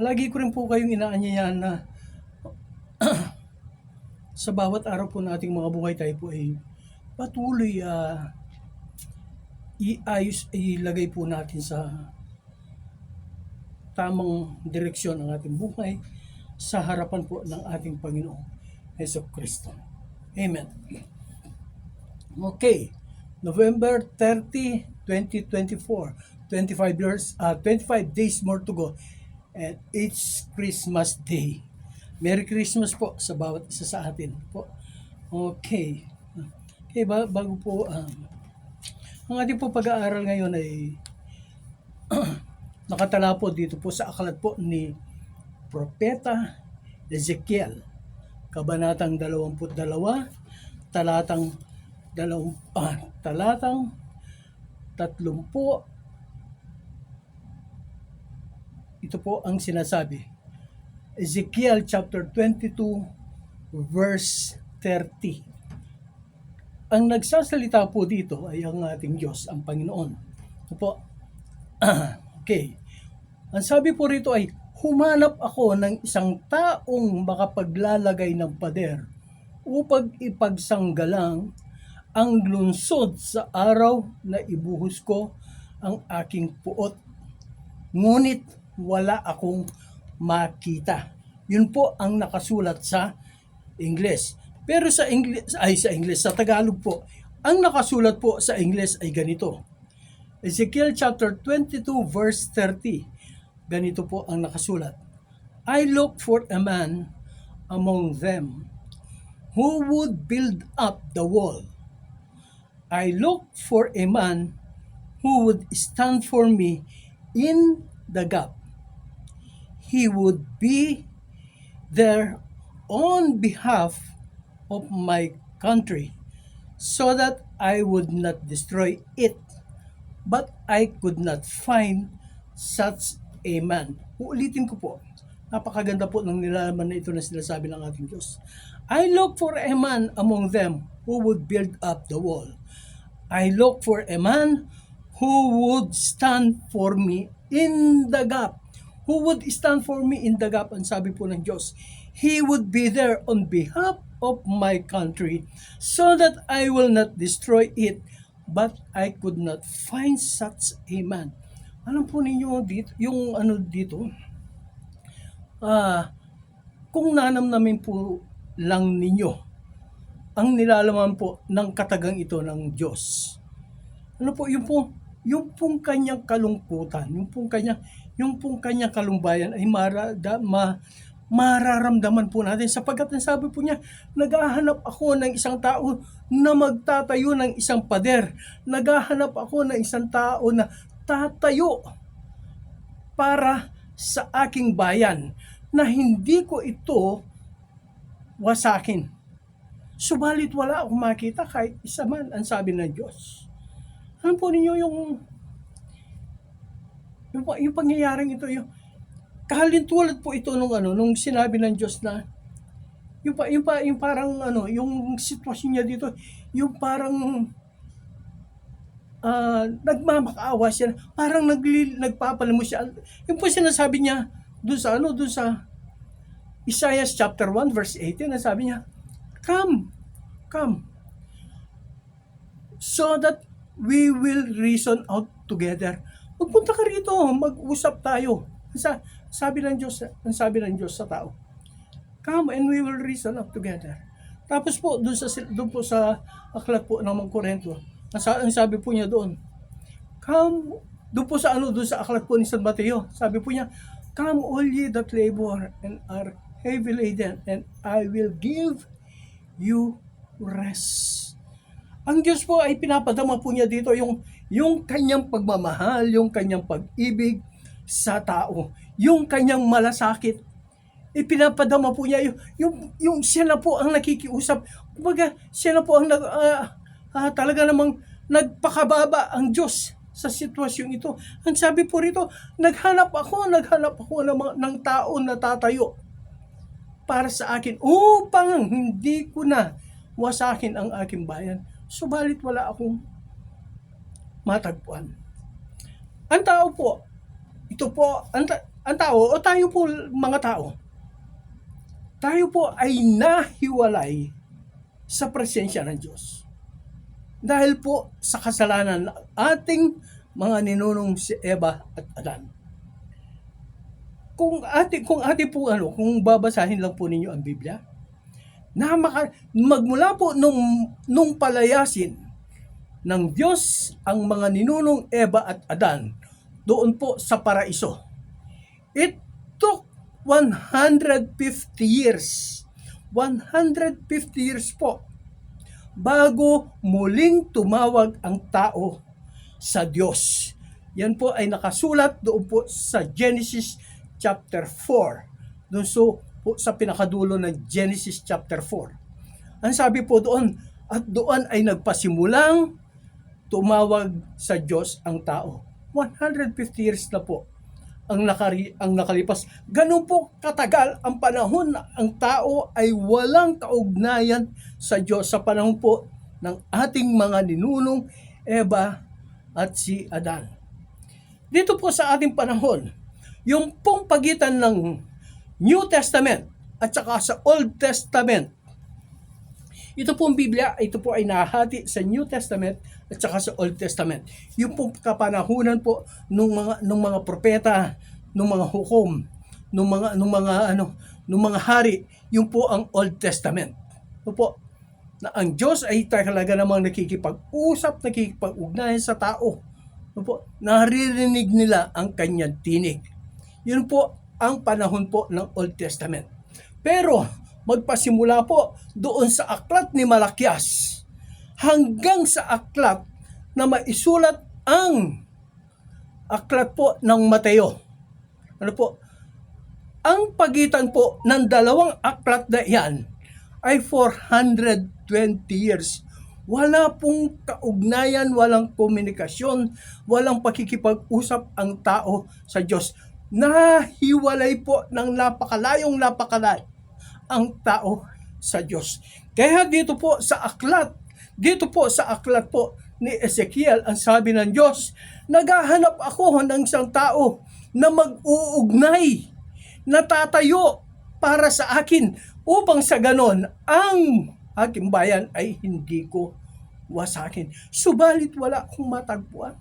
Lagi ko rin po kayong inaanyayahan na sa bawat araw po nating mga buhay tayo po ay patuloy ilagay po natin sa tamang direksyon ang ating buhay sa harapan po ng ating Panginoong Hesus Kristo. Amen. Okay, November 30, 2024, 25 days more to go, and it's Christmas Day. Merry Christmas po sa bawat isa sa atin po. Okay. Okay, bago po, ang ating po pag-aaral ngayon ay nakatala po dito po sa aklat po ni Propeta Ezekiel, Kabanatang 22, talatang 30, ito po ang sinasabi. Ezekiel chapter 22 verse 30. Ang nagsasalita po dito ay ang ating Diyos, ang Panginoon. Ito po. Okay. Ang sabi po rito ay, humanap ako ng isang taong makapaglalagay ng pader upang ipagsanggalang ang lunsod sa araw na ibuhos ko ang aking puot. Ngunit wala akong makita. Yun po ang nakasulat sa Ingles. Pero sa Tagalog po, ang nakasulat po sa Ingles ay ganito. Ezekiel chapter 22 verse 30. Ganito po ang nakasulat. I look for a man among them who would build up the wall. I look for a man who would stand for me in the gap. He would be there on behalf of my country so that I would not destroy it. But I could not find such a man. Uulitin ko po. Napakaganda po ng nilalaman na ito na sinasabi ng ating Diyos. I look for a man among them who would build up the wall. I look for a man who would stand for me in the gap. Who would stand for me in the gap? Ang sabi po ng Diyos, He would be there on behalf of my country so that I will not destroy it, but I could not find such a man. Alam po ninyo dito, yung ano dito, kung nanamnamin po lang ninyo ang nilalaman po ng katagang ito ng Diyos. Ano po, yung pong kanyang kalungkutan, yung pong kanyang kalumbayan ay mararamdaman po natin sapagkat sabi po niya, naghahanap ako ng isang tao na magtatayo ng isang pader. Naghahanap ako ng isang tao na tatayo para sa aking bayan na hindi ko ito wasakin. Subalit wala akong makita kahit isa man, ang sabi ng Diyos. Ano po ninyo yung pangyayaring ito, yung kahalintulad po ito nung sinabi ng Diyos na yung parang yung sitwasyon niya dito, yung parang nagmamakaawa siya, parang nagpapalimos siya. Yung po sinasabi niya doon sa Isaiah chapter 1 verse 18, sabi niya, Come, so that we will reason out together. Magpunta ka rito, mag-usap tayo. Sabi ng Diyos sa tao, come and we will reason out together. Tapos po, doon po sa aklat po ng mga Korinto, ang sabi po niya doon, come, doon sa aklat po ni San Mateo, sabi po niya, come all ye that labor and are heavy laden, and I will give you rest. Ang Diyos po ay pinapadama po niya dito yung kanyang pagmamahal, yung kanyang pag-ibig sa tao, yung kanyang malasakit. Ipinapadama po niya yung siya na po ang nakikiusap. Kumbaga, siya na po ang talaga namang nagpakababa ang Diyos sa sitwasyon ito. Ang sabi po rito, naghanap ako ng tao na tatayo para sa akin upang hindi ko na wasakin ang aking bayan. Subalit wala akong matagpuan. Ang tao po, ito po, ang tao o tayo po mga tao, tayo po ay nahiwalay sa presensya ng Diyos. Dahil po sa kasalanan ng ating mga ninunong si Eva at Adan. Kung babasahin lang po ninyo ang Biblia, magmula po nung palayasin ng Diyos ang mga ninunong Eva at Adan doon po sa paraiso. It took 150 years. 150 years po bago muling tumawag ang tao sa Diyos. Yan po ay nakasulat doon po sa Genesis chapter 4. Doon po sa pinakadulo ng Genesis chapter 4. Ang sabi po doon, at doon ay nagpasimulang tumawag sa Diyos ang tao. 150 years na po ang nakalipas. Ganun po katagal ang panahon na ang tao ay walang kaugnayan sa Diyos sa panahon po ng ating mga ninunong Eva at si Adan. Dito po sa ating panahon, yung pong pagitan ng New Testament at saka sa Old Testament, ito pong Biblia, ito po ay nahati sa New Testament at saka sa Old Testament. Yung pong kapanahunan po nung mga propeta, nung mga hukom, nung mga hari, yung po ang Old Testament. Ito po na ang Diyos ay talaga namang nakikipag-ugnayan sa tao. Ito po, naririnig nila ang kanyang tinig. Yun po ang panahon po ng Old Testament. Pero magpasimula po doon sa aklat ni Malakias hanggang sa aklat na maisulat ang aklat po ng Mateo. Ano po? Ang pagitan po ng dalawang aklat na yan ay 420 years. Wala pong kaugnayan, walang komunikasyon, walang pakikipag-usap ang tao sa Diyos. Nahiwalay po ng napakalayong ang tao sa Diyos. Kaya dito po sa aklat po ni Ezekiel, ang sabi ng Diyos, naghahanap ako ng isang tao na mag-uugnay, na tatayo para sa akin, upang sa ganon, ang aking bayan ay hindi ko wasakin. Subalit wala akong matagpuan.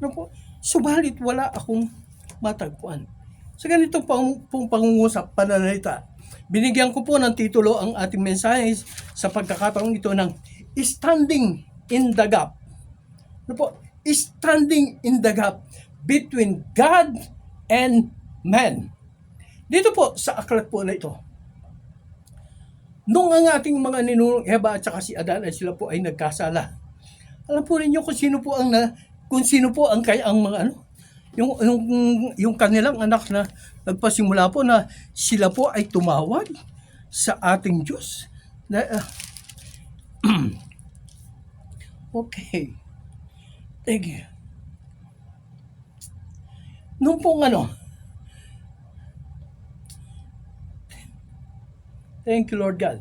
Ano po? Subalit wala akong matagpuan. Sa ganitong pangungusap, pananalita, binigyan ko po ng titulo ang ating mensahe sa pagkakataong ito ng Standing in the Gap. Ano po? Standing in the Gap between God and man. Dito po sa aklat po na ito, nung ang ating mga ninunong Eva at saka si Adan ay sila po ay nagkasala. Alam po ninyo kung sino po ang yung kanilang anak na nagpasimula po na sila po ay tumawag sa ating Diyos. Okay. Thank you. Nung pong thank you, Lord God.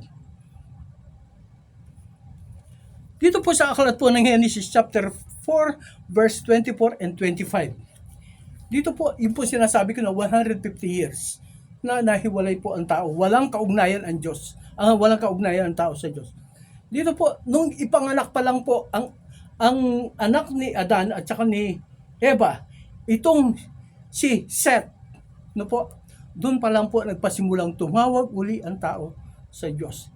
Dito po sa aklat po ng Genesis chapter 4, verse 24 and 25. Dito po, yun po sinasabi ko na 150 years na nahiwalay po ang tao. Walang kaugnayan ang Diyos. Walang kaugnayan ang tao sa Diyos. Dito po, nung ipanganak pa lang po ang anak ni Adan at saka ni Eva, itong si Seth, doon pa lang po nagpasimulang tumawag uli ang tao sa Diyos.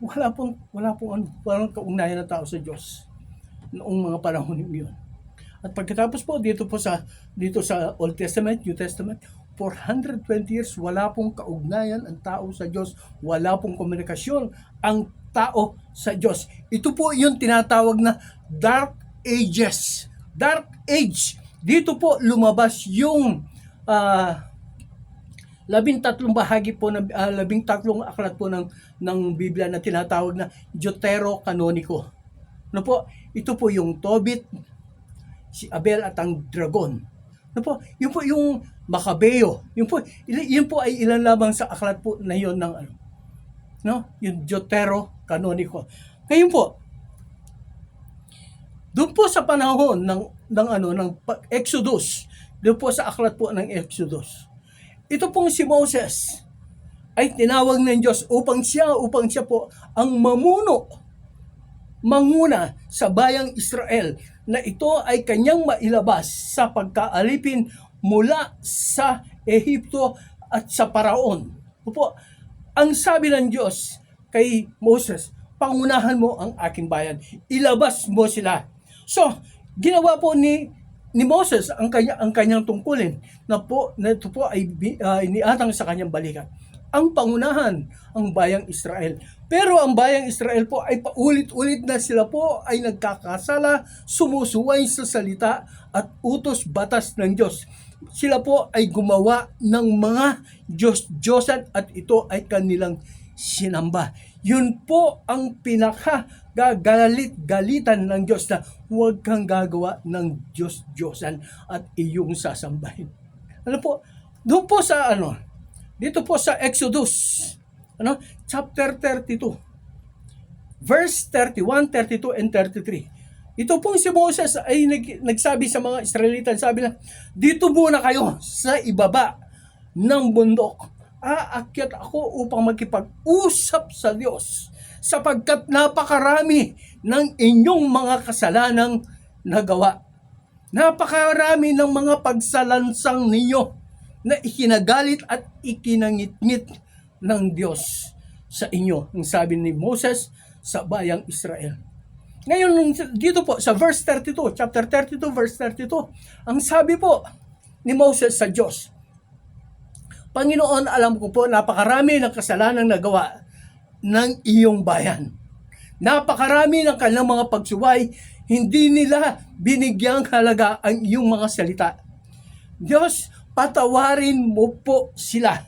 Walang kaugnayan ng tao sa Diyos noong mga panahon yun. At pagkatapos po dito sa Old Testament, New Testament, 420 years wala pong kaugnayan ang tao sa Diyos, wala pong komunikasyon ang tao sa Diyos. Ito po yung tinatawag na Dark Ages. Dark Age. Dito po lumabas yung 13 bahagi po ng 13 aklat po ng Biblia na tinatawag na Deuterocanonico. Ano po? Ito po yung Tobit, si Abel at ang dragon. Ano po? Yun po yung Macabeo. Yun po ay ilan lamang sa aklat po na yun ng yung Deuterocanonico. Ngayon po, doon po sa panahon ng Exodus, doon po sa aklat po ng Exodus. Ito pong si Moses ay tinawag ng Diyos upang siya po ang manguna sa bayang Israel na ito ay kanyang mailabas sa pagkaalipin mula sa Ehipto at sa Paraon. Opo, ang sabi ng Diyos kay Moses, pangunahan mo ang aking bayan, ilabas mo sila. So, ginawa po ni Moses ang kanyang tungkulin na ito po ay iniatang sa kanyang balikat. Ang pangunahan, ang bayang Israel. Pero ang bayang Israel po ay paulit-ulit na sila po ay nagkakasala, sumusuway sa salita at utos batas ng Diyos. Sila po ay gumawa ng mga Diyos-Diyosan at ito ay kanilang sinamba. Yun po ang pinaka-galitan ng Diyos na huwag kang gagawa ng Diyos-Diyosan at iyong sasambahin. Ano po? Doon po sa dito po sa Exodus, chapter 32, verse 31, 32, and 33. Ito pong si Moses ay nagsabi sa mga Israelita, sabi na, dito muna kayo sa ibaba ng bundok. Aakyat ako upang makipag-usap sa Diyos sapagkat napakarami ng inyong mga kasalanang nagawa. Napakarami ng mga pagsalansang ninyo na ikinagalit at ikinangit-ngit ng Diyos sa inyo. Ang sabi ni Moses sa bayang Israel. Ngayon, dito po sa verse 32, chapter 32, verse 32, ang sabi po ni Moses sa Diyos, Panginoon, alam ko po, napakarami ng kasalanang nagawa ng iyong bayan. Napakarami ng kanilang mga pagsuway, hindi nila binigyang halaga ang iyong mga salita. Diyos, patawarin mo po sila.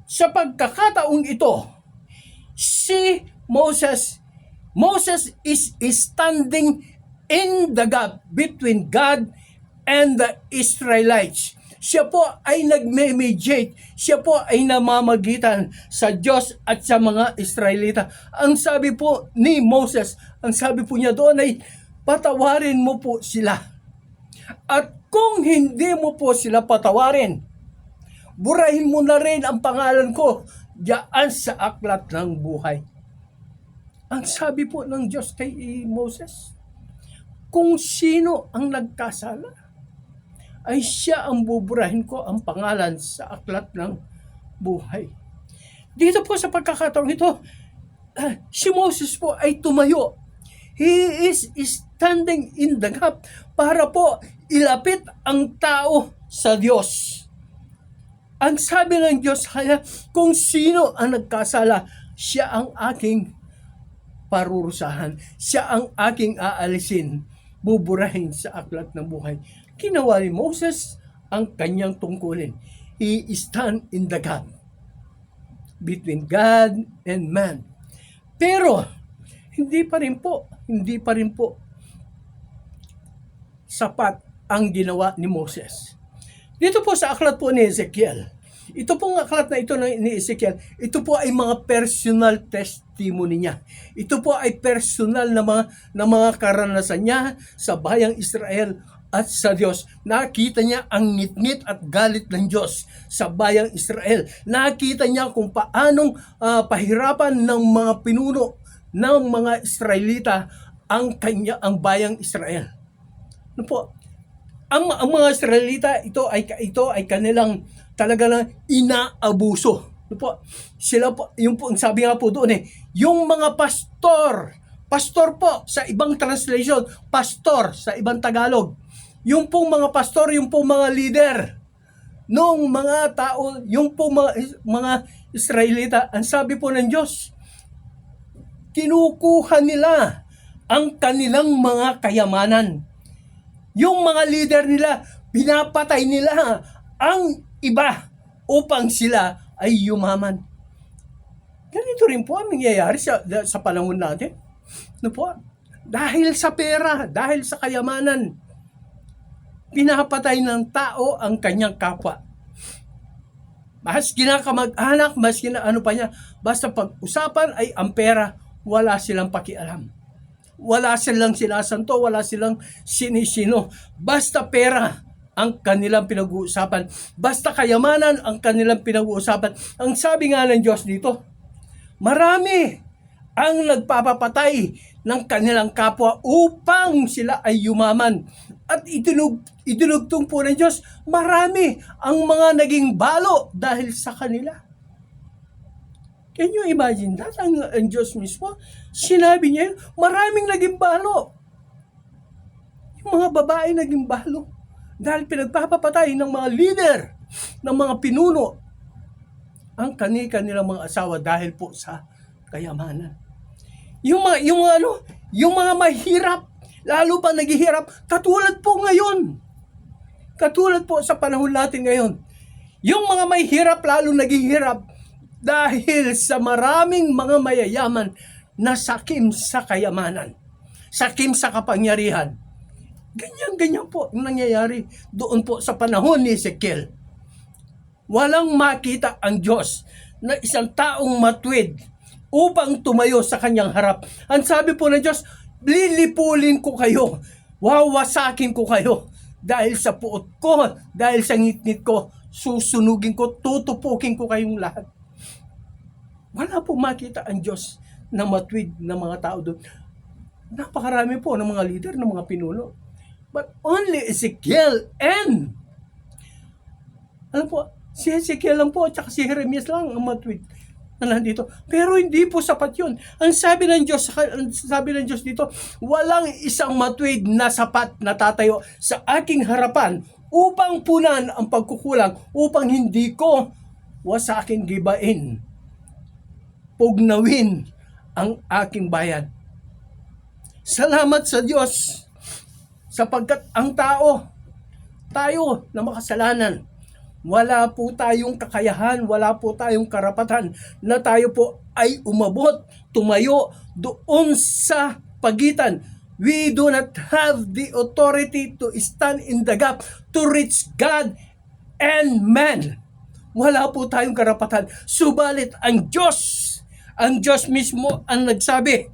Sa pagkakataong ito, si Moses is standing in the gap between God and the Israelites. Siya po ay nagme-mediate. Siya po ay namamagitan sa Diyos at sa mga Israelita. Ang sabi po ni Moses, ang sabi po niya doon ay, patawarin mo po sila. At kung hindi mo po sila patawarin, burahin mo na rin ang pangalan ko diyan sa aklat ng buhay. Ang sabi po ng Diyos kay Moses, kung sino ang nagkasala, ay siya ang buburahin ko ang pangalan sa aklat ng buhay. Dito po sa pagkakataong ito, si Moses po ay tumayo. He is standing in the gap para po ilapit ang tao sa Diyos. Ang sabi ng Diyos, kung sino ang nagkasala, siya ang aking parurusahan. Siya ang aking aalisin, buburahin sa aklat ng buhay. Ginawa ni Moses ang kanyang tungkulin. He stand in the gap between God and man. Pero, hindi pa rin po sapat ang ginawa ni Moses. Dito po sa aklat po ni Ezekiel, ito pong aklat na ito ni Ezekiel, ito po ay mga personal testimony niya. Ito po ay personal na mga karanasan niya sa bayang Israel at sa Diyos. Nakita niya ang ngit-ngit at galit ng Diyos sa bayang Israel. Nakita niya kung paanong pahirapan ng mga pinuno ng mga Israelita ang bayang Israel. Ano po? Ang mga Israelita, ito ay kanilang talaga na inaabuso. Ano po? Sila po, yung po, sabi nga po doon yung mga pastor po sa ibang translation, pastor sa ibang Tagalog. Yung pong mga pastor, yung pong mga leader nung mga tao, yung pong mga Israelita, ang sabi po ng Diyos, kinukuha nila ang kanilang mga kayamanan. Yung mga leader nila, pinapatay nila ang iba upang sila ay yumaman. Ganito rin po ang nangyayari sa panahon natin. Ano po? Dahil sa pera, dahil sa kayamanan, pinapatay ng tao ang kanyang kapwa. Maski na kamag-anak, maski na ano pa niya, basta pag-usapan ay ang pera, wala silang pakialam. Wala silang sinasanto, wala silang sinisino. Basta pera ang kanilang pinag-uusapan. Basta kayamanan ang kanilang pinag-uusapan. Ang sabi nga ng Diyos dito, marami ang nagpapapatay ng kanilang kapwa upang sila ay yumaman. At idinugtong po ng Diyos, marami ang mga naging balo dahil sa kanila. Can you imagine that? Ang Diyos mismo, sinabi niya, maraming naging balo. Yung mga babae naging balo dahil pinagpapapatay ng mga leader, ng mga pinuno, ang kanilang mga asawa dahil po sa kayamanan. Yung mga mahirap, lalo pa naghihirap, katulad po ngayon. Katulad po sa panahon natin ngayon. Yung mga mahirap, lalo naghihirap dahil sa maraming mga mayayaman na sakim sa kayamanan, sakim sa kapangyarihan. Ganyan po ang nangyayari doon po sa panahon ni Ezekiel. Walang makita ang Diyos na isang taong matuwid upang tumayo sa kanyang harap. Ang sabi po ng Diyos, lilipulin ko kayo, wawasakin ko kayo, dahil sa puot ko, dahil sa ngitngit ko, susunugin ko, tutupukin ko kayong lahat. Wala po makita ang Diyos na matuwid na mga tao doon. Napakarami po ng mga leader, ng mga pinuno. But only Ezekiel and si Ezekiel lang po at si Jeremias lang ang matuwid na nandito. Pero hindi po sapat yun. Ang sabi ng Diyos dito, walang isang matuwid na sapat na tatayo sa aking harapan upang punan ang pagkukulang, upang hindi ko wasakin, gibain, pugnawin ang aking bayan. Salamat sa Diyos sapagkat ang tayo na makasalanan, wala po tayong kakayahan, wala po tayong karapatan na tayo po ay umabot, tumayo doon sa pagitan. We do not have the authority to stand in the gap to reach God and man. Wala po tayong karapatan. Subalit ang Diyos mismo ang nagsabi.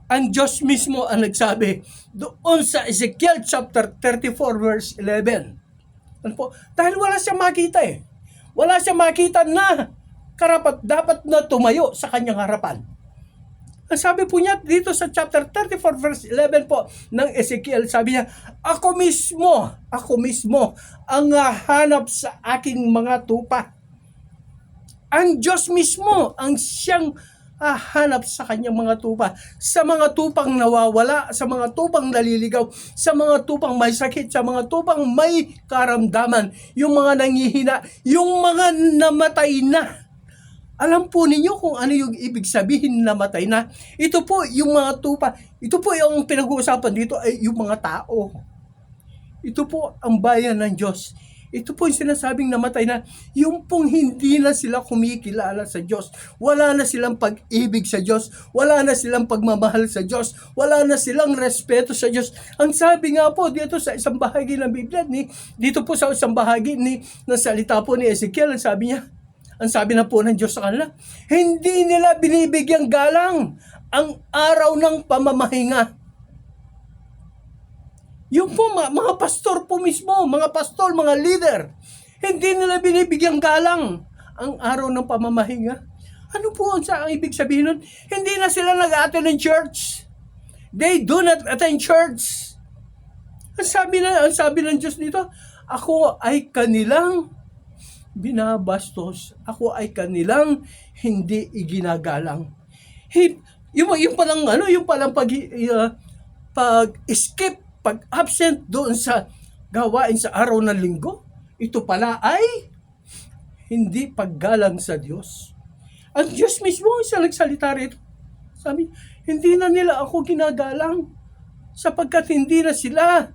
Ang Diyos mismo ang nagsabi doon sa Ezekiel chapter 34 verse 11. Dahil wala siyang makita Wala siyang makita na dapat na tumayo sa kanyang harapan. Ang sabi po niya dito sa chapter 34 verse 11 po ng Ezekiel, sabi niya, ako mismo ang hanap sa aking mga tupa. Ang Diyos mismo ang siyang hanap sa kanyang mga tupa, sa mga tupang nawawala, sa mga tupang naliligaw, sa mga tupang may sakit, sa mga tupang may karamdaman, yung mga nangihina, yung mga namatay na. Alam po ninyo kung ano yung ibig sabihin namatay na? Ito po yung mga tupa, ito po yung pinag-uusapan dito ay yung mga tao. Ito po ang bayan ng Diyos. Ito po yung sinasabing namatay na, yung pong hindi na sila kumikilala sa Diyos. Wala na silang pag-ibig sa Diyos. Wala na silang pagmamahal sa Diyos. Wala na silang respeto sa Diyos. Ang sabi nga po dito sa isang bahagi ng Biblia, dito po sa isang bahagi ng salita po ni Ezekiel, ang sabi na po ng Diyos sa kanila, hindi nila binibigyang galang ang araw ng pamamahinga. Yung po mga pastor po mismo, mga pastor, mga leader, hindi nila binibigyang galang ang araw ng pamamahinga. Ano po ang ibig sabihin nun? Hindi na sila nag-attend ng church. They do not attend church. Ang sabi ng Diyos dito, ako ay kanilang binabastos. Ako ay kanilang hindi iginagalang. Yung palang pag-skip, pag-absent doon sa gawain sa araw ng linggo, ito pala ay hindi paggalang sa Diyos. Ang Diyos mismo sa nagsalita rito. Sabi, hindi na nila ako ginagalang sapagkat hindi na sila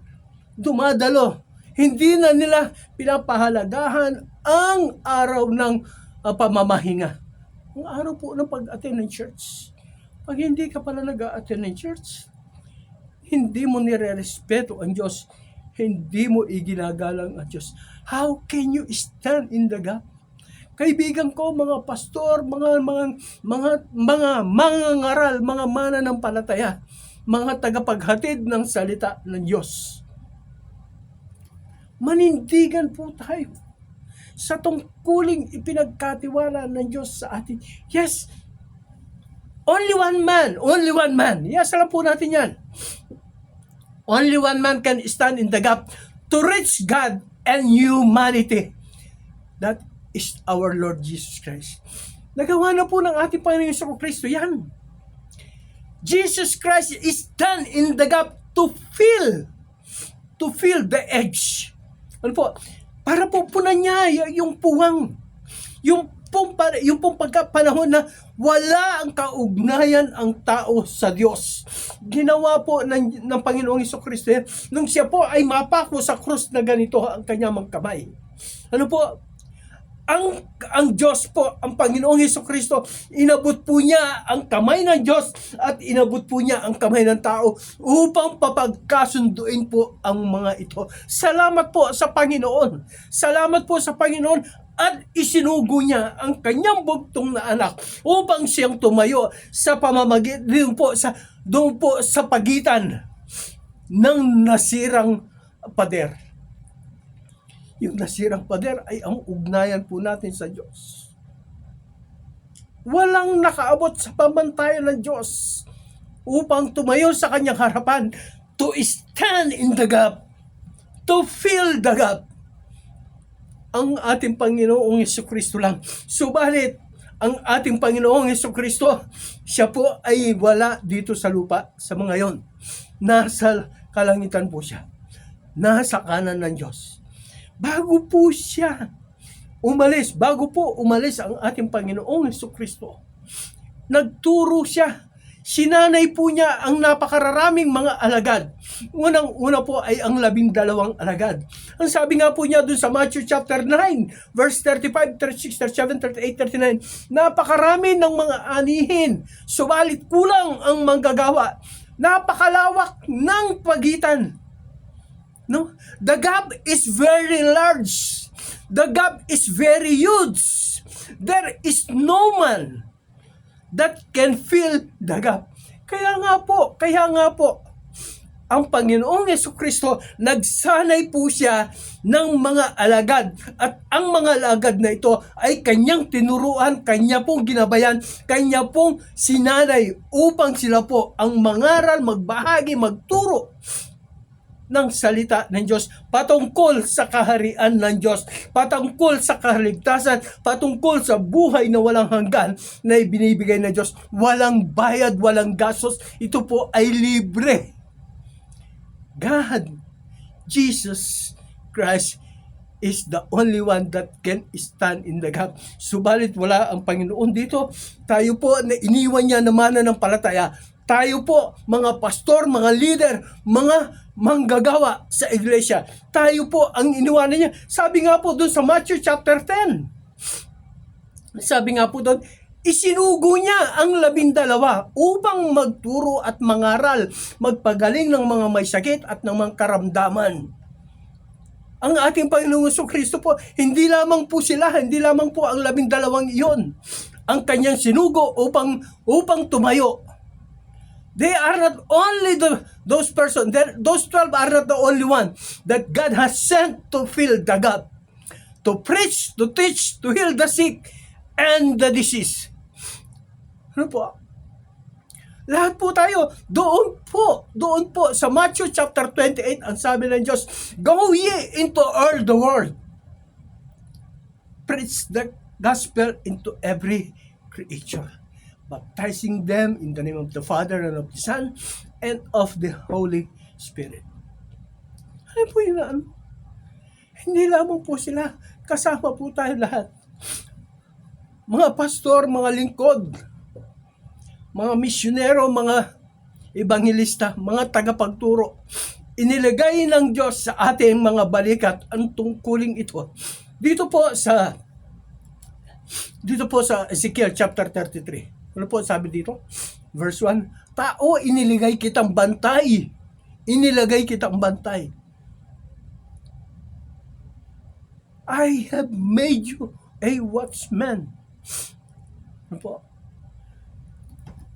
dumadalo. Hindi na nila pinapahalagahan ang araw ng pamamahinga. Ang araw po ng pag-attend ng church. Pag hindi ka pala nag-attend ng church, hindi mo nire-respeto ang Diyos. Hindi mo iginagalang ang Diyos. How can you stand in the gap? Kaibigan ko, mga pastor, mga ngaral, mga mananampalataya, mga tagapaghatid ng salita ng Diyos. Manindigan po tayo sa tungkuling ipinagkatiwala ng Diyos sa atin. Yes, only one man. Only one man. Yes, alam po natin yan. Only one man can stand in the gap to reach God and humanity. That is our Lord Jesus Christ. Nagawa na po ng ating Panginoon Hesus Kristo yan. Jesus Christ is done in the gap to fill the edge. Ano po? Para po punan niya yung puwang. Yung pong pagkapanahon na wala ang kaugnayan ang tao sa Diyos. Ginawa po ng Panginoong Hesukristo nung siya po ay mapako sa krus na ganito ang kanyang kamay. Ano po? Ang Diyos po, ang Panginoong Hesukristo, inabot po niya ang kamay ng Diyos at inabot po niya ang kamay ng tao upang papagkasunduin po ang mga ito. Salamat po sa Panginoon. Salamat po sa Panginoon at isinugo niya ang kanyang bugtong na anak upang siyang tumayo sa pamamagitan doon po sa pagitan ng nasirang pader. Yung nasirang pader ay ang ugnayan po natin sa Diyos. Walang nakaabot sa pamantayan ng Diyos upang tumayo sa kanyang harapan to stand in the gap, to fill the gap. Ang ating Panginoong Hesukristo lang. Subalit, ang ating Panginoong Hesukristo, siya po ay wala dito sa lupa sa mga yon. Nasa kalangitan po siya. Nasa kanan ng Diyos. Bago po umalis ang ating Panginoong Hesukristo, nagturo siya. Sinanay po niya ang napakararaming mga alagad. Unang-una po ay ang 12 alagad. Ang sabi nga po niya dun sa Matthew chapter 9, verse 35, 36, 37, 38, 39, napakarami ng mga anihin, subalit kulang ang manggagawa. Napakalawak ng pagitan. No? The gap is very large. The gap is very huge. There is no man that can fill the gap. Kaya nga po, ang Panginoong Hesukristo, nagsanay po siya ng mga alagad. At ang mga alagad na ito ay kanyang tinuruan, kanya pong ginabayan, kanya pong sinanay upang sila po ang mangaral, magbahagi, magturo ng salita ng Diyos patungkol sa kaharian ng Diyos, patungkol sa kaligtasan, patungkol sa buhay na walang hanggan na ibinibigay ng Diyos. Walang bayad, walang gastos. Ito po ay libre. God, Jesus Christ is the only one that can stand in the gap. Subalit wala ang Panginoon dito. Tayo po na iniwan niya na mananampalataya. Tayo po, mga pastor, mga leader, mga manggagawa sa iglesia. Tayo po ang iniwanan niya. Sabi nga po doon sa Matthew chapter 10. Sabi nga po doon, isinugo niya ang 12 upang magturo at mangaral, magpagaling ng mga may sakit at ng mga karamdaman. Ang ating Panginoong Jesucristo po, hindi lamang po ang 12 iyon ang kanyang sinugo upang tumayo. They are not only those persons, those 12 are not the only one that God has sent to fill the gap, to preach, to teach, to heal the sick and the disease. Ano po? Lahat po tayo, doon po sa Matthew chapter 28, ang sabi ng Diyos, go ye into all the world. Preach the gospel into every creature, baptizing them in the name of the Father and of the Son and of the Holy Spirit. Ano po yun? Hindi lamang po sila, kasama po tayo lahat. Mga pastor, mga lingkod, mga misyonero, mga ebanghelista, mga tagapagturo. Inilagay ng Diyos sa ating mga balikat ang tungkuling ito. Dito po sa Ezekiel chapter 33. Ano po sabi dito? Verse 1, tao, inilagay kitang bantay. Inilagay kitang bantay. I have made you a watchman. Ano po?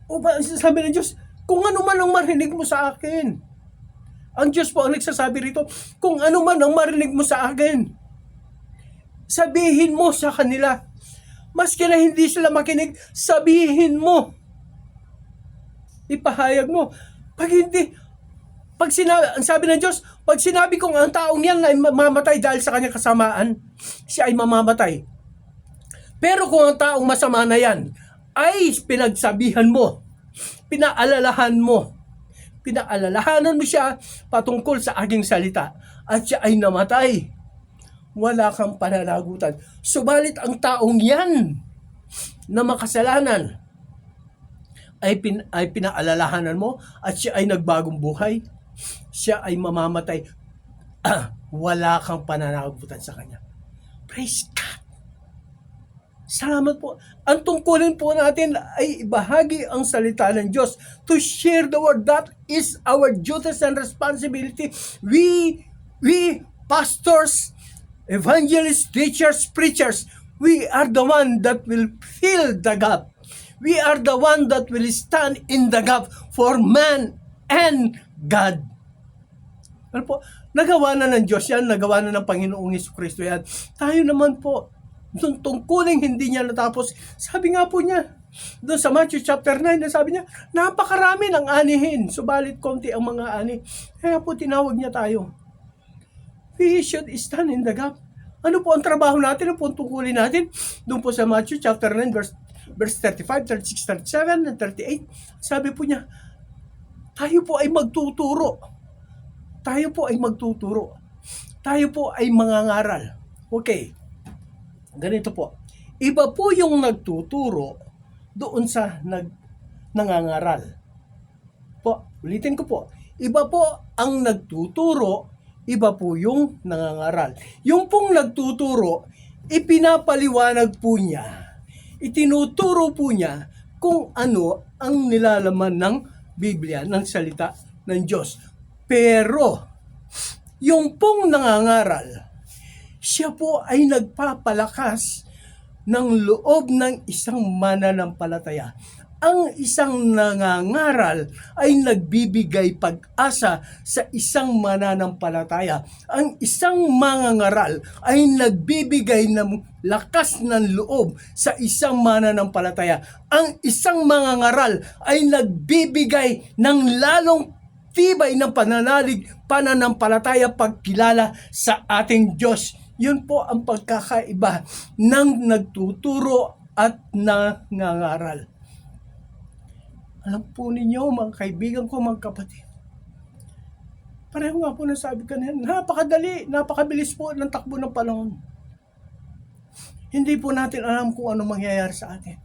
O ba, sabi ng Diyos, kung ano man ang marinig mo sa akin, Ang Diyos po ang nagsasabi rito, kung ano man ang marinig mo sa akin, sabihin mo sa kanila. Maski na hindi sila makinig, sabihin mo. Ipahayag mo. Ang sabi ng Diyos, pag sinabi kong ang taong yan ay mamamatay dahil sa kanyang kasamaan, siya ay mamamatay. Pero kung ang taong masama na yan ay pinagsabihan mo, pinaalalahanan mo siya patungkol sa aking salita at siya ay namatay, wala kang pananagutan. Subalit ang taong yan na makasalanan ay pinaalalahanan mo at siya ay nagbagong buhay, siya ay mamamatay, wala kang pananagutan sa kanya. Praise God! Salamat po. Ang tungkulin po natin ay ibahagi ang salita ng Diyos. To share the word. That is our duties and responsibility. We pastors, evangelists, teachers, preachers, we are the one that will fill the gap. We are the one that will stand in the gap for man and God. Ano po? Nagawa na ng Diyos yan, nagawa na ng Panginoong Jesucristo yan. Tayo naman po, doon tungkuling hindi niya natapos. Sabi nga po niya, doon sa Matthew chapter 9, sabi niya, napakarami ng anihin, subalit konti ang mga ani. Kaya po tinawag niya tayo. We should stand in the gap. Ano po ang trabaho natin? Ano po ang tungkulin natin? Doon po sa Matthew chapter 9, verse 35, 36, 37, and 38. Sabi po niya, tayo po ay magtuturo. Tayo po ay mangangaral. Okay. Ganito po. Iba po yung nagtuturo doon sa nangangaral. Ulitin ko po. Iba po ang nagtuturo, iba po yung nangangaral. Yung pong nagtuturo, ipinapaliwanag po niya, itinuturo po niya kung ano ang nilalaman ng Biblia, ng salita ng Diyos. Pero, yung pong nangangaral, siya po ay nagpapalakas ng loob ng isang mananampalataya. Ang isang nangangaral ay nagbibigay pag-asa sa isang mananampalataya. Ang isang mangangaral ay nagbibigay ng lakas ng loob sa isang mananampalataya. Ang isang mangangaral ay nagbibigay ng lalong tibay ng pananampalataya pagkilala sa ating Diyos. Yun po ang pagkakaiba ng nagtuturo at nangangaral. Alam po ninyo, mga kaibigan ko, mga kapatid, pareho nga po nasabi kanina, napakadali, napakabilis po ng takbo ng panahon. Hindi po natin alam kung ano mangyayari sa atin.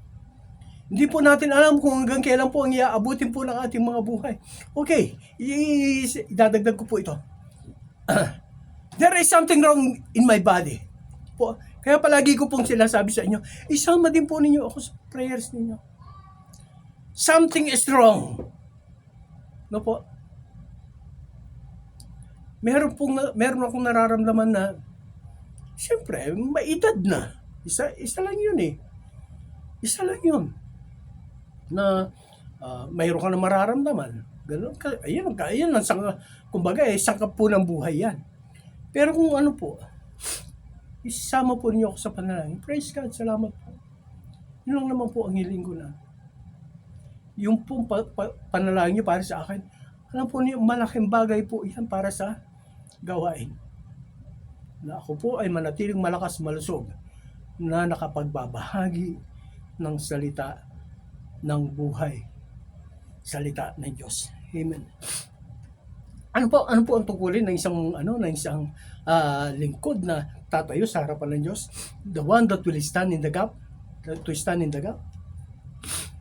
Hindi po natin alam kung hanggang kailan po ang iaabutin po ng ating mga buhay. Okay, idadagdag ko po ito. There is something wrong in my body. Kaya palagi ko pong sinasabi sa inyo, isama din po ninyo ako sa prayers ninyo. Something is wrong. No po? Meron akong nararamdaman na, siyempre, maedad na. Isa lang yun eh. Isa lang yun. Na mayroon ka na mararamdaman. Ganun, ayun lang, kumbaga, sangkap po ng buhay yan. Pero kung ano po, isama po niyo ako sa panalangin. Praise God, salamat po. Yun lang naman po ang hiling ko na. Yung pong panalangin niyo para sa akin, alam po niyo, malaking bagay po yan para sa gawain. Na ako po ay manatiling malakas malusog na nakapagbabahagi ng salita ng buhay. Salita ng Diyos. Amen. Ano po ang tungkulin ng isang lingkod na tatayo sa harapan ng Diyos? The one that will stand in the gap, to stand in the gap.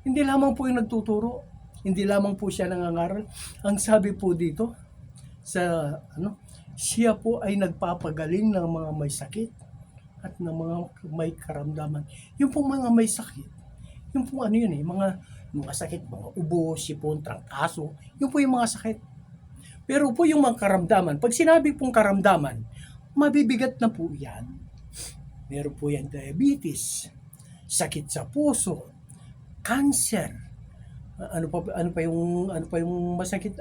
Hindi lamang po yung nagtuturo, hindi lamang po siya nangangaral. Ang sabi po dito siya po ay nagpapagaling ng mga may sakit at ng mga may karamdaman. Yung pong mga may sakit, yung pong mga sakit, mga ubo, sipon, trangkaso, yung po yung mga sakit. Pero po yung mga karamdaman, pag sinabi pong karamdaman, mabibigat na po yan. Meron po yan diabetes, sakit sa puso, cancer, ano pa yung masakit,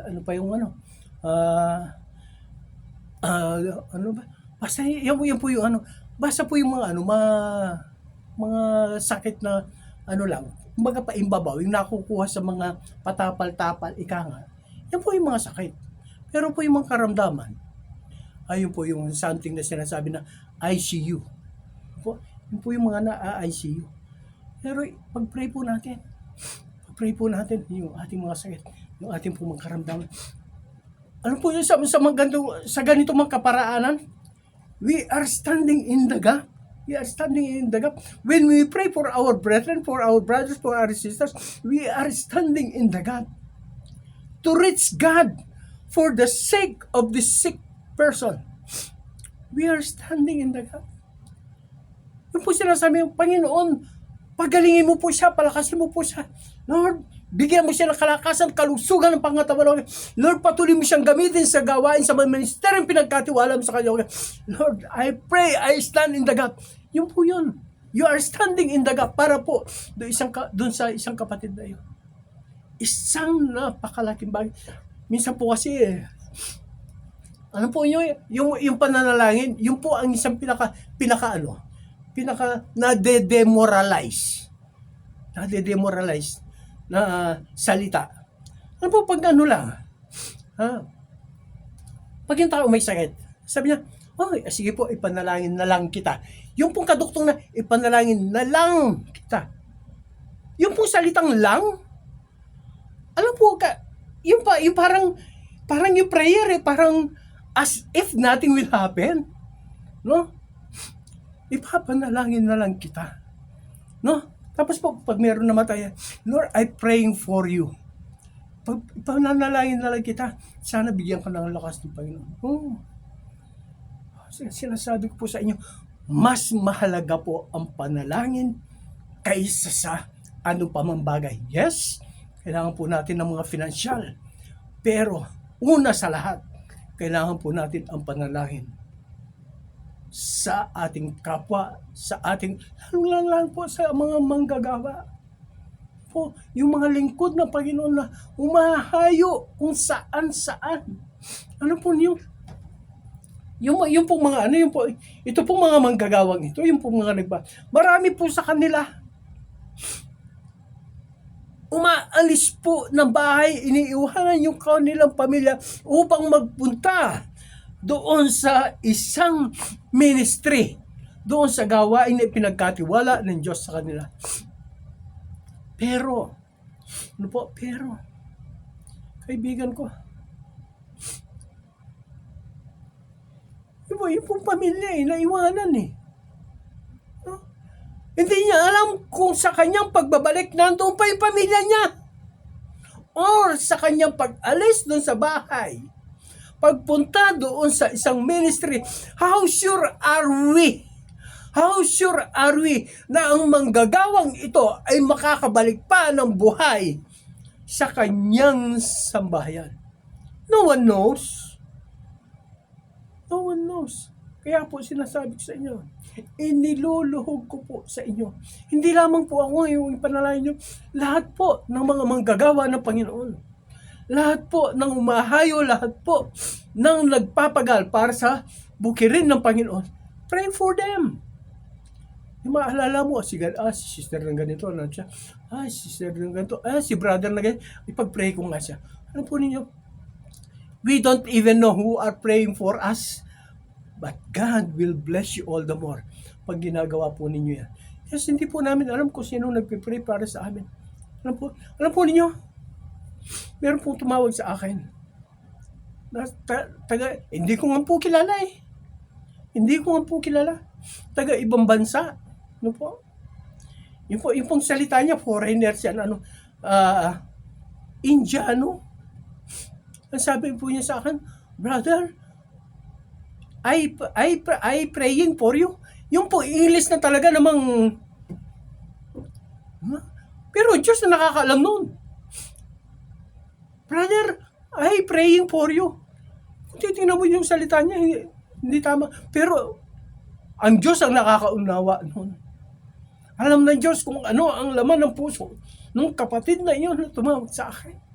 ah, ah, ano ba? Basta yan po yung ano, basta po yung mga ano, mga sakit na ano lang, kumbaga paimbabaw, yung nakukuha sa mga patapal-tapal, ika nga. Yan po yung mga sakit. Pero po yung mga karamdaman, ayun po yung something na sinasabi na ICU. Po, yun po yung mga na-ICU. Pero pag-pray po natin, yung ating mga sakit, yung ating po mga karamdaman. Ano po yun sa ganito mga kaparaanan? We are standing in the gap. We are standing in the gap. When we pray for our brethren, for our brothers, for our sisters, we are standing in the gap to reach God for the sake of the sick person. We are standing in the gap. Yung po sinasabi ng Panginoon, pagalingin mo po siya, palakasin mo po siya. Lord, bigyan mo siya ng kalakasan, kalusugan ng pangatawan. Lord, patuloy mo siyang gamitin sa gawain, sa mga ministeryong pinagkatiwala mo sa kanya. Lord, I pray, I stand in the gap. Yun po yun. You are standing in the gap para po doon sa isang kapatid na yun. Isang napakalaking bagay. Minsan po kasi, ano po yung pananalangin, yun po ang isang pinaka nade-demoralize na salita. Ano po pag ano lang, pag yung tao may sakit, sabi niya, sige po, ipanalangin na lang kita. Yung pong kaduktong na, ipanalangin na lang kita. Yung pong salitang lang, alam po ka, yung parang yung prayer parang as if nothing will happen. No? Ipapanalangin na lang kita. No? Tapos po, pag meron namatay, Lord, I'm praying for you. Ipanalangin na lang kita. Sana bigyan ka ng lakas ng Panginoon. Sinasabi ko po sa inyo, mas mahalaga po ang panalangin kaysa sa ano pa mang bagay. Yes, kailangan po natin ng mga financial. Pero, una sa lahat, kailangan po natin ang panalangin sa ating kapwa, sa ating, lalo po sa mga manggagawa. Po, yung mga lingkod ng Panginoon na umahayo kung saan-saan. Ano po yung pong mga ito pong mga manggagawang ito, yung pong mga marami po sa kanila. Umaalis po ng bahay, iniiwanan yung kanilang pamilya upang magpunta doon sa isang ministry, doon sa gawain na pinagkatiwala ng Diyos sa kanila. Pero, kaibigan ko, yung pong pamilya naiwanan Hindi niya alam kung sa kanyang pagbabalik nandoon pa yung pamilya niya. Or sa kanyang pag-alis doon sa bahay, pagpunta doon sa isang ministry, how sure are we na ang manggagawang ito ay makakabalik pa ng buhay sa kanyang sambahayan? No one knows. Kaya po sinasabi ko sa inyo, iniluluhog ko po sa inyo. Hindi lamang po ako yung panalangin nyo, lahat po ng mga manggagawa ng Panginoon. Lahat po ng umahayo, lahat po ng nagpapagal para sa bukirin ng Panginoon. Pray for them. Yung maalala mo, si sister ng ganito, sister ng ganito, si brother na ganito, ipag-pray ko nga siya. Ano po ninyo? We don't even know who are praying for us, but God will bless you all the more pag ginagawa po ninyo yan. Yes, hindi po namin alam kung sino nagpipray para sa amin. Alam po ninyo, meron pong tumawag sa akin. Hindi ko nga po kilala Taga ibang bansa. Ano po? Yung pong salita niya, foreigner siya, Indiano. Ang sabi po niya sa akin, brother, I praying for you. Yung po, English na talaga namang, pero Diyos na nakakaalam nun. Brother, I praying for you. Kung titingnan mo yung salita niya, hindi tama. Pero, ang Diyos ang nakakaunawa nun. Alam ng Diyos kung ano ang laman ng puso ng kapatid na iyon na tumawag sa akin.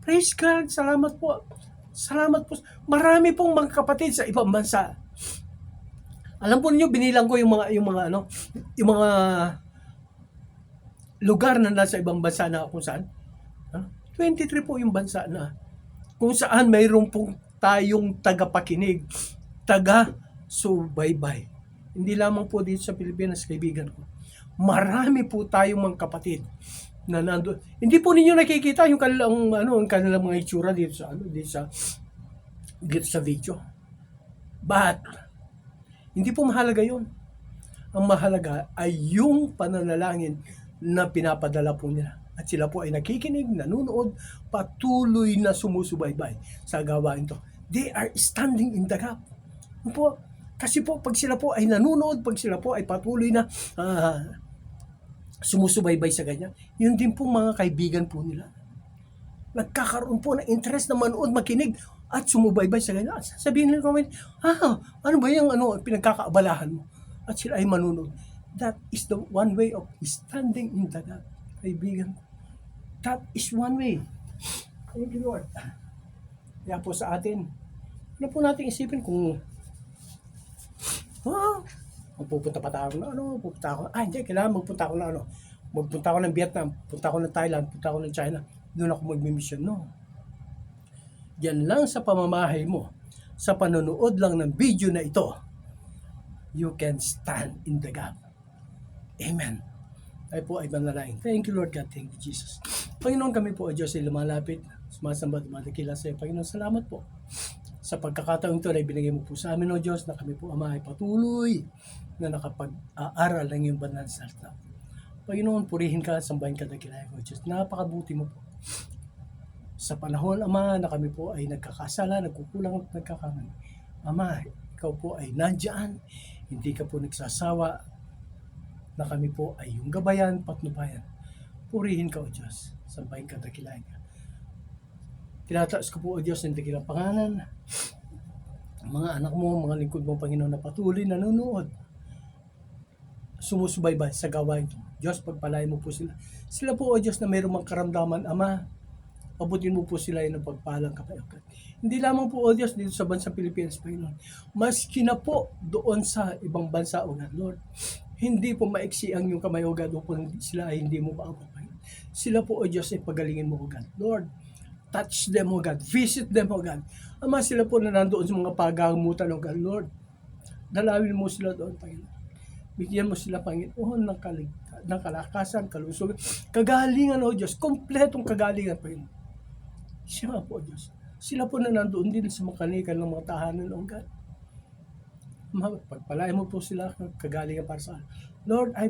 Praise God, salamat po. Salamat po. Marami pong mga kapatid sa ibang bansa. Alam po niyo, binilang ko yung mga lugar na nasa ibang bansa na kung saan. 23 po yung bansa na kung saan mayroon pong tayong tagapakinig, taga-subaybay. Hindi lamang po dito sa Pilipinas, kaibigan ko. Marami po tayong mga kapatid na nandoon. Hindi po ninyo nakikita yung kanilang mga itsura dito sa video. But hindi po mahalaga 'yon. Ang mahalaga ay yung pananalangin na pinapadala po nila. At sila po ay nakikinig, nanonood, patuloy na sumusubaybay sa gawain to. They are standing in the gap. Po, kasi po, pag sila po ay nanonood, pag sila po ay patuloy na sumusubaybay sa ganyan, yun din po mga kaibigan po nila. Nagkakaroon po ng interest na manood, makinig, at sumubaybay sa ganyan. Sabihin nila comment, ano ba yung pinagkakaabalahan mo? At sila ay manonood. That is the one way of standing in the gap, kaibigan. That is one way. Thank you, Lord. Kaya po sa atin, ano po natin isipin kung magpupunta pa tayo hindi, kailangan magpunta ako magpunta ako ng Vietnam, punta ako ng Thailand, punta ako ng China, doon ako magmi-mission. No. Yan lang sa pamamahay mo, sa panonood lang ng video na ito, you can stand in the gap. Amen. Ay po ay manalangin. Thank you, Lord God. Thank you, Jesus. Panginoon, kami po ay Diyos ay lumalapit, sumasamba at dumadakila sa iyo. Panginoon, salamat po sa pagkakataong ito na ibinigay mo po sa amin, O Diyos, na kami po, Ama, ay patuloy na nakapag-aaral ng iyong banal salita. Panginoon, purihin ka at sambahin ka dakilayan, O Diyos. Napakabuti mo po. Sa panahon, Ama, na kami po ay nagkakasala, nagkukulang at nagkakamali. Ama, ikaw po ay nandyan, hindi ka po nagsasawa, na kami po ay yung gabayan, patnubayan. Purihin ka, O Diyos. Sambahin ka, dakilayan ka. Tinataas ko po, O Diyos, ng dakilang pangalan. Mga anak mo, mga lingkod mo, Panginoon, na patuloy nanonood. Sumusubaybay sa gawain ito. Diyos, pagpalain mo po sila. Sila po, O Diyos, na mayroong karamdaman, Ama, abutin mo po sila ng pagpalang kapayakan. Hindi lamang po, O Diyos, dito sa bansang Pilipinas, Panginoon. Maski na po doon sa ibang bansa, O God, Lord. Hindi po maiksi ang iyong kamay, O God, upang sila ay hindi mo maabot. Sila po, O Diyos, ay pagalingin mo, O God. Lord, touch them, O God. Visit them, O God. Ama, sila po na nandoon sa mga pagamutan, O God. Lord, dalawin mo sila doon, Panginoon. Bigyan mo sila, Panginoon, ng kalakasan, kalusugan, kagalingan, O Diyos. Kompletong kagalingan, Panginoon. Siya po, O Diyos. Sila po na nandoon din sa makanikan ng mga tahanan, O God. Pagpalain mo po sila kagalingan para sa Lord, I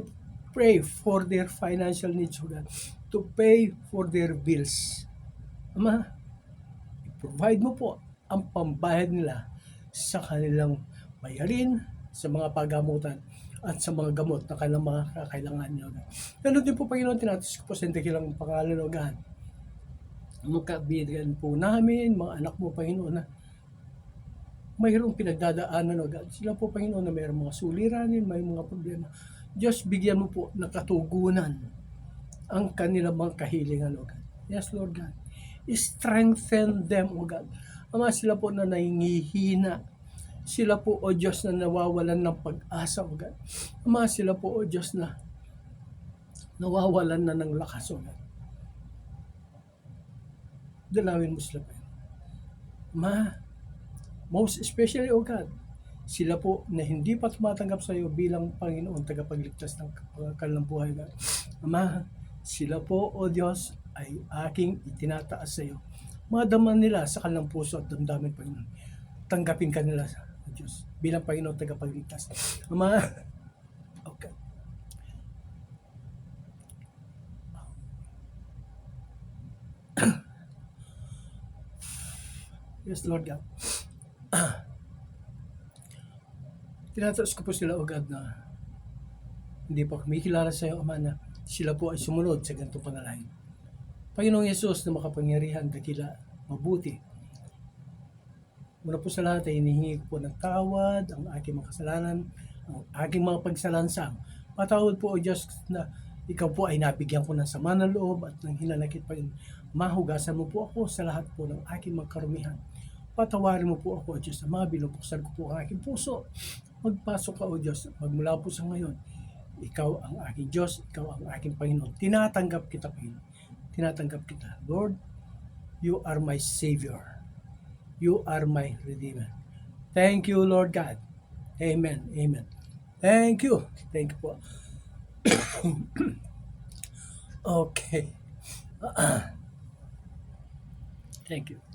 pray for their financial needs, O God, to pay for their bills. Ama, provide mo po ang pambayad nila sa kanilang bayarin, sa mga pagamutan, at sa mga gamot na kanilang mga kakailangan nyo. Ganun din po, Panginoon, tinatas ko po sa dakilang pangalan, O God. Mga kaibigan po namin, mga anak mo, Panginoon, na mayroong pinagdadaanan, O God. Sila po, Panginoon, na mayroong mga suliranin, may mga problema. Diyos, bigyan mo po ng katugunan ang kanilang mga kahilingan, O God. Yes, Lord God. Strengthen them, O God. Ama, sila po na nangihina. Sila po, O Diyos, na nawawalan ng pag-asa, O God. Ama, sila po, O Diyos, na nawawalan na ng lakas, O God. Dalawin mo sila, Ma, most especially, O God, sila po na hindi pa tumatanggap sa iyo bilang Panginoon, tagapagligtas ng kanilang buhay, God. Ama, sila po, O Diyos, ay aking itinataas sa iyo. Madaman nila sa kanilang puso at damdamin, Panginoon. Tanggapin ka nila, O Diyos, bilang Panginoon, tagapagligtas. Ama, okay. Yes, Lord God. Tinataas ko po sila, O God, na hindi pa kumikilala sa iyo, Ama, na sila po ay sumunod sa ganitong panalangin. Panginoong Yesus na makapangyarihan, dakila, mabuti. Muna po sa lahat ay hinihingi ko po ng tawad, ang aking mga kasalanan, ang aking mga pagsalansang. Patawad po, O Diyos, na ikaw po ay nabigyan ko ng sama ng loob at ng hinanakit, Panginoon. Mahugasan mo po ako sa lahat po ng aking mga karumihan. Patawarin mo po ako, O Diyos Ama, binubuksan ko po ang aking puso. Magpasok ka, O Diyos, magmula po sa ngayon. Ikaw ang aking Diyos, ikaw ang aking Panginoon. Tinatanggap kita, Panginoon. Tinatanggap kita. Lord, you are my Savior. You are my Redeemer. Thank you, Lord God. Amen. Amen. Thank you. Thank you po. Okay. Thank you.